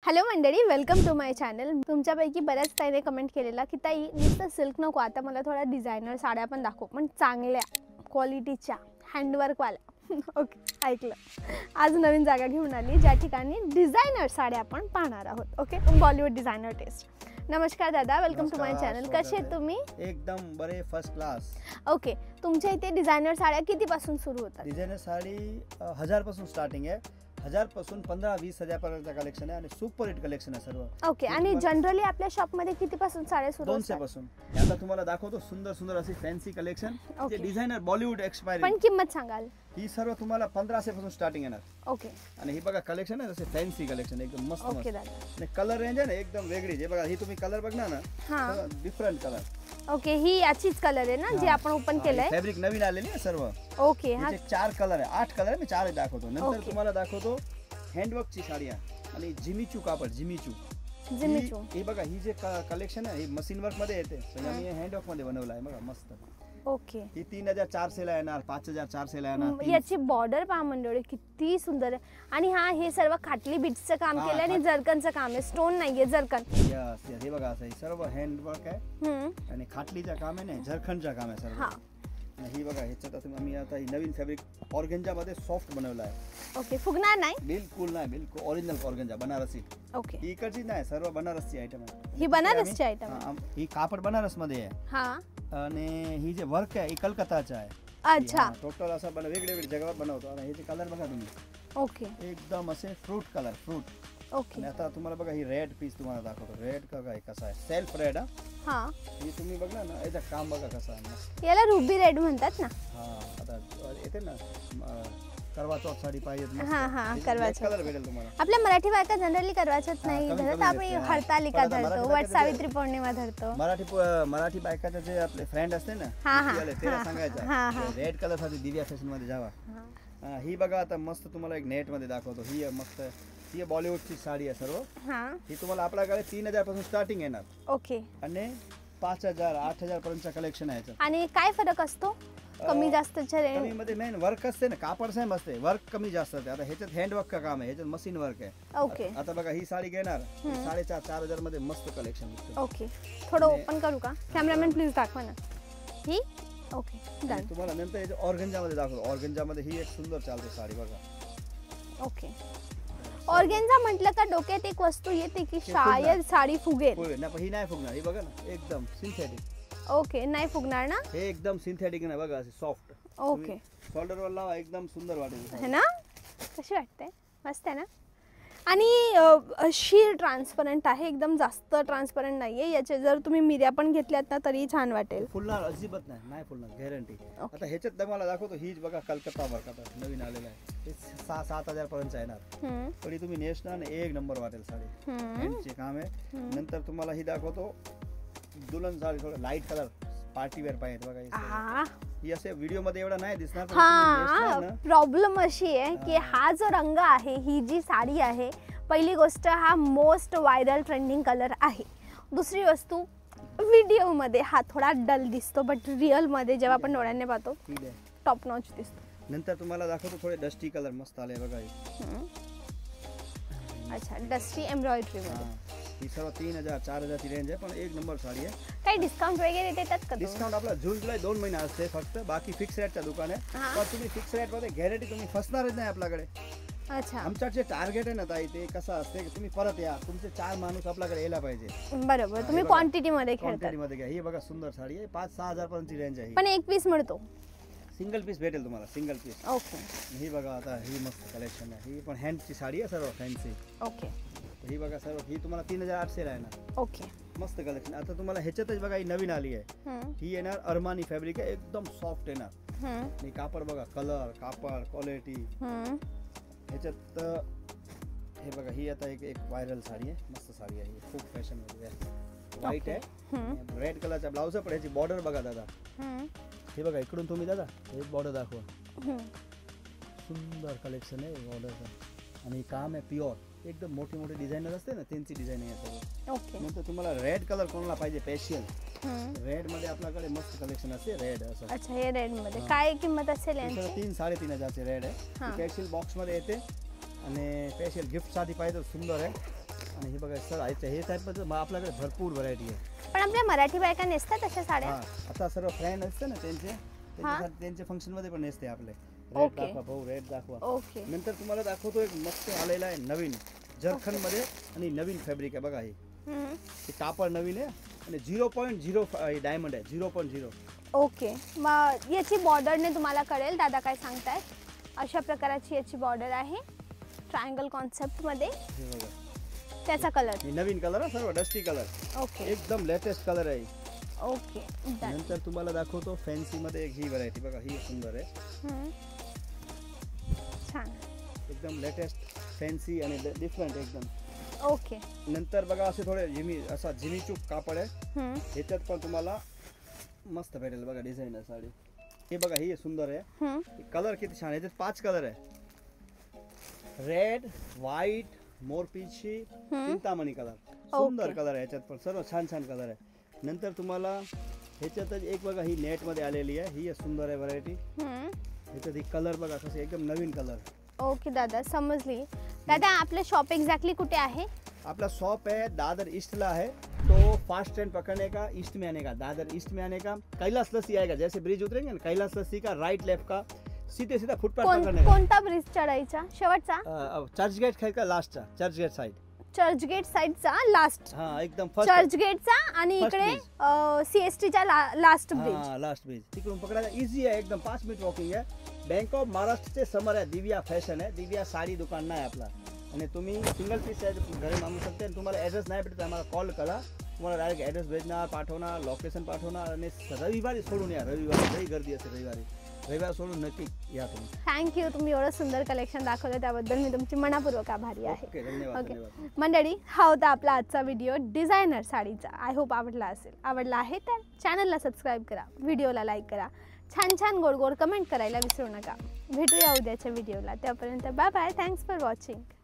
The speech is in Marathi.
हॅलो मंडळी, वेलकम टू माय चॅनल. तुमच्यापैकी बऱ्याच ताईने कमेंट केलेला की ताई नुसतं सिल्क नको, आता मला थोडा डिझायनर साड्या पण दाखव, पण चांगल्या क्वालिटीच्या हँडवर्कवाल्या. ओके, ऐकलं. आज नवीन जागा घेऊन आली ज्या ठिकाणी डिझायनर साड्या आपण पाहणार आहोत. Okay, Bollywood designer test. नमस्कार दादा, वेलकम टू माय चॅनल. कसे आहेत तुम्ही? एकदम बरे, फर्स्ट क्लास. ओके, तुमच्या इथे डिझायनर साड्या कितीपासून सुरू होतात? डिझायनर साडी 1000 पासून स्टार्टिंग आहे. 1000 पासून 15-20 हजार पर्यंत कलेक्शन आहे आणि सुपर हिट कलेक्शन आहे सर्व. ओके, आणि जनरली आपल्या शॉप मध्ये कितीपासून साड्या सुरू होतात? 200 पासून. आता तुम्हाला दाखवतो सुंदर सुंदर अशी फॅन्सी कलेक्शन जे डिझायनर बॉलिवूड एक्सपायरी. पण किंमत सांगाल? ही सर्व तुम्हाला 1500 पासून स्टार्टिंग येणार. ओके, आणि ही बघा कलेक्शन आहे, जसे फॅन्सी कलेक्शन एकदम मस्त ओके मस्त. दादा. आणि कलर रेंज आहे ना एकदम वेगळी. जे बघा ही तुम्ही कलर बघणार ना, हां, डिफरंट कलर. ओके, ही याचीच कलर आहे ना जे आपण ओपन केलंय? फॅब्रिक नवीन आलेली आहे सर्व. ओके, हा 4 कलर आहे, 8 कलर आहे. मी 4 दाखवतो. नंतर ओके. तुम्हाला दाखवतो हँडवर्कची साडी आहे आणि जिमीचू कापड. जिमीचू ही बघा, ही जे कलेक्शन आहे ही मशीन वर्क मध्ये येते, पण आम्ही हँडवर्क मध्ये बनवलं आहे. बघा मस्त. ओके, ही 3400 ला येणार, 5400 ला येणार. याची बॉर्डर पहा मंडळी, किती सुंदर आहे. आणि हा हे सर्व खाटली बीट्सचं काम केलं आणि जरकनचं काम आहे, स्टोन नाहीये, जरकन. यस, हे बघा असं सर्व हँडवर्क आहे आणि खाटलीचं काम आहे ना, झरखंडचं काम आहे सर्व. आणि ही बघा, ह्याच्यात आम्ही आता ही नवीन फॅब्रिक ऑर्गेंजा मध्ये सॉफ्ट बनवलं आहे. ओके, फुगणार नाही? बिलकुल नाही, बिलकुल ओरिजिनल ऑर्गेंजा बनारसी. ओके, ही इकडची नाही, सर्व बनारसची आयटम आहे. ही बनारसची आयटम आहे? ही कापड बनारस मध्ये आहे. हा, आणि ही जे वर्क आहे ही कलकत्ताचं आहे. अच्छा, टोटल असं वेगळे वेगळे जगावर बनवतो. आणि हे कलर बघा तुम्ही, ओके एकदम असे फ्रूट कलर, फ्रूट. ओके. आणि आता तुम्हाला बघा ही रेड पीस तुम्हाला दाखवतो. रेड का काय कसा आहे, सेल्फ रेड. हा, ही तुम्ही बघा ना, याचं काम बघा कसं आहे. याला रुबी रेड म्हणतात ना? हा, आता येते ना करवा चौथ साडी पाहिजे. हा हा, करवा चौथ कलर भेटेल तुम्हाला. आपल्या मराठी बायका जनरली करवा चौथ नाही कमी धरत, कमी आपण असते, हा. हरतालिका पण आता धरतो, मराठी वट सावित्री पौर्णिमा धरतो. मराठी बायकाचे जे आपले फ्रेंड असते ना, हा, हा, त्याला हा, सांगायचं रेड कलर साठी दिव्या फॅशन मध्ये जावा. ही बघा आता मस्त तुम्हाला एक नेट मध्ये दाखवतो. ही मस्त, ही बॉलिवूडची साडी आहे सर्व. हा, ही तुम्हाला आपल्याकडे 3000 पासून स्टार्टिंग येणार ओके. आणि 5000 8000 पर्यंतचं कलेक्शन आहे. आणि काय फरक असतो कमी जास्तच्या कमी रेंज? मध्ये मेन वर्क असते ना, कापड सेम असते, वर्क कमी जास्त असते. आता ह्याच्यात हँडवर्क का काम आहे, ह्याच्यात मशीन वर्क आहे. ओके, आता बघा ही साडी घेणार 4500-4000 मध्ये मस्त कलेक्शन. ओके. थोडं ओपन करू का? कॅमेरामॅन प्लीज दाखवा ना. ही ओके, डन. तुम्हाला नंतर याच्या ऑर्गेंजा मध्ये दाखवतो. ऑर्गेंजा मध्ये ही एक सुंदर चालते साडी बघा. ओके, ऑर्गेन्झा म्हटलं का डोक्यात एक वस्तू येते की शायद साडी फुगेल. ही नाही फुगणार. ही बघा ना, एकदम सिंथेटिक. ओके, नाही फुगणार ना? हे एकदम सिंथेटिक नाही बघा, असे सॉफ्ट. ओके, शोल्डर वर लावा, एकदम सुंदर वाटेल. है ना? कशी वाटते? मस्त आहे ना? आणि शीर ट्रान्सपरंट आहे, एकदम जास्त ट्रान्सपरंट नाहीये. याचे जर तुम्ही मिऱ्या पण घेतल्यात ना तरी छान वाटेल. फुलणार अजिबात नाही फुलणार, गॅरंटी. आता ह्याच्यात तुम्हाला दाखवतो. हीच बघा कलकत्ता वर्क आता नवीन आलेला आहे. हे 6-7 हजार पर्यंत येणार. तरी तुम्ही नेसणार ना, एक नंबर वाटेल साडी. यांचे काम आहे. नंतर तुम्हाला ही दाखवतो दुल्हन साडी, थोडं लाईट कलर पार्टी वेअर पाहिजे बघा. ही असे व्हिडिओ मध्ये एवढा नाही दिसणार. हा, प्रॉब्लेम अशी आहे की हा जो रंग आहे, ही जी साडी आहे, पहिली गोष्ट हा मोस्ट व्हायरल ट्रेंडिंग कलर आहे. दुसरी वस्तू, व्हिडिओ मध्ये हा थोडा डल दिसतो, बट रिअल मध्ये जेव्हा आपण डोळ्यांनी पाहतो टॉप नॉच दिसतो. नंतर तुम्हाला दाखवतो थोडे डस्टी कलर मस्त आले बघा. अच्छा, डस्टी एम्ब्रॉयडरी मध्ये. ही सर्व 3000-4000 ची रेंज आहे, पण एक नंबर साडी आहे. काही डिस्काउंट वगैरे देतात का? डिस्काउंट आपला जून जुलै 2 महिने असते फक्त. बाकी फिक्स रेटचं दुकान आहे. पण तुम्ही फिक्स रेट मध्ये गॅरंटी तुम्ही फसणारच नाही आपल्याकडे. अच्छा, आमचं जे टार्गेट आहे ना ताई, ते कसं असते की तुम्ही परत या, तुमचे 4 माणूस आपल्याकडे यायला पाहिजे. बरोबर. तुम्ही क्वांटिटी मध्ये खेळता. क्वांटिटी मध्ये घ्या. ही बघा सुंदर साडी आहे, 5-6 हजार पर्यंतची रेंज आहे. पण एक पीस मिळतो? सिंगल पीस भेटेल तुम्हाला, सिंगल पीस. ओके. ही बघा आता ही मस्त कलेक्शन आहे. ही पण हँडची साडी आहे सर्व फॅन्सी. ओके, ही बघा सर्व. ही तुम्हाला 3800 ला येणार. ओके, मस्त कलेक्शन. आता तुम्हाला ह्याच्यातच बघा ही नवीन आली आहे. ही येणार अरमानी फॅब्रिक आहे, एकदम सॉफ्ट येणार. आणि कापड बघा, कलर, कापड, क्वालिटी. ह्याच्यात हे बघा, ही आता एक व्हायरल साडी आहे, मस्त साडी आहे. खूप फॅशन मध्ये आहे, व्हाईट आहे, रेड कलरचा ब्लाउज आहे. पण ह्याची बॉर्डर बघा दादा. हे बघा इकडून तुम्ही दादा हे बॉर्डर दाखवा. सुंदर कलेक्शन आहे बॉर्डरचं. आणि काम आहे प्युअर, एकदम मोठे मोठे डिझायनर असते ना, त्यांची डिझाईन आहे सगळं. ओके. नंतर तुम्हाला रेड कलर कोणाला पाहिजे पेशियल, रेड मध्ये आपल्याकडे मस्त कलेक्शन असते रेड असं. अच्छा, हे रेड मध्ये काय किंमत असेल यांची? 3-3.5 चे रेड आहे. स्पेशल बॉक्स मध्ये येते आणि स्पेशल गिफ्ट साठी पाहिजे सुंदर आहे. आणि हे बघा सर हे टाईपमध्ये आपल्याकडे भरपूर व्हरायटी आहे. पण आपल्या मराठी बायका नेसतात अशा साड्या? हा, आता सर्व फ्रेंड असते ना त्यांचे फंक्शन मध्ये पण नेसते आपले. Red okay. दाखवा भाऊ, रेड दाखवा. ओके. नंतर तुम्हाला दाखवतो एक मस्त आलेला आहे नवीन जरखन मध्ये आणि नवीन फॅब्रिक आहे बघा. हे कापड नवीन आहे आणि 0.05 डायमंड आहे. 0.0. ओके. मग याची बॉर्डरने तुम्हाला कळेल दादा काय सांगताय. अशा प्रकारची याची बॉर्डर आहे ट्रायंगल कॉन्सेप्ट मध्ये. हे बघा त्याचा कलर हे नवीन कलर आहे, सर्व डस्टी कलर. ओके. एकदम लेटेस्ट कलर आहे. ओके. डन. नंतर तुम्हाला दाखवतो फॅन्सी मध्ये एक ही व्हरायटी बघा. ही सुंदर आहे, छान, एकदम लेटेस्ट फॅन्सी आणि डिफरंट एकदम. ओके. नंतर बघा असे थोडे जिमीचूक कापड आहे. ह्याच्यात पण तुम्हाला मस्त भेटेल बघा डिझायनर साडी. हे बघा ही सुंदर आहे. कलर किती छान आहे. याच्यात 5 कलर आहे. रेड, व्हाईट, मोरपिशी, चिंतामणी कलर. सुंदर कलर आहे याच्यात पण, सर्व छान छान कलर आहे. नंतर तुम्हाला ह्याच्यातच एक बघा ही नेट मध्ये आलेली आहे. ही सुंदर आहे व्हरायटी. ह्याच्यात ही कलर बघा कसे एकदम नवीन कलर. ओके दादा, समजली. दादा आपलं शॉप एक्झॅक्टली कुठे आहे? अपना शॉप है दादर ईस्ट ला है, तो फास्ट ट्रेन पकड़ने का ईस्ट में आने का, दादर ईस्ट में आने का कैलाश लस्सी आएगा. जैसे ब्रिज उतरेंगे ना कैलाश लस्सी का राइट लेफ्ट का सीधे सीधा फुटपाथ पकड़ने का. कोणता ब्रिज चढायचा? शेवटचा? चर्च गेट खाई का last Churchgate side. Churchgate साइडचा लास्ट. हाँ एकदम फर्स्ट चर्च गेटचा आणि इकडे CST च्या लास्ट ब्रिज. हाँ लास्ट ब्रिज तिकडून पकडायला इझी आहे एकदम. 5 मिनिट वॉकिंग आहे. बँक ऑफ महाराष्ट्रचे समोर आहे दिव्या फॅशन आहे. दिव्या साडी दुकान नाही आपला. आणि तुम्ही सिंगल पीस घरी मागू शकते. आणि तुम्हाला ॲड्रेस नाही भेटत आम्हाला कॉल करा. तुम्हाला डायरेक्ट ॲड्रेस भेटणार, पाठवणार, लोकेशन पाठवणार. आणि रविवारी सोडून या. रविवारी लई गर्दी असते. रविवार सोडून नक्की या तुम्ही. थँक्यू. तुम्ही एवढं सुंदर कलेक्शन दाखवलं त्याबद्दल मी तुमची मनापूर्वक आभारी आहे. ओके धन्यवाद. ओके धन्यवाद मंडळी, हा होता आपला आजचा व्हिडिओ डिझायनर साडीचा. आय होप आवडला असेल. आवडला आहे तर चॅनलला सबस्क्राईब करा, व्हिडिओला लाईक करा, छान छान गोड गोड कमेंट करायला विसरू नका. भेटूया उद्याच्या व्हिडिओला. त्यापर्यंत bye bye. Thanks for watching.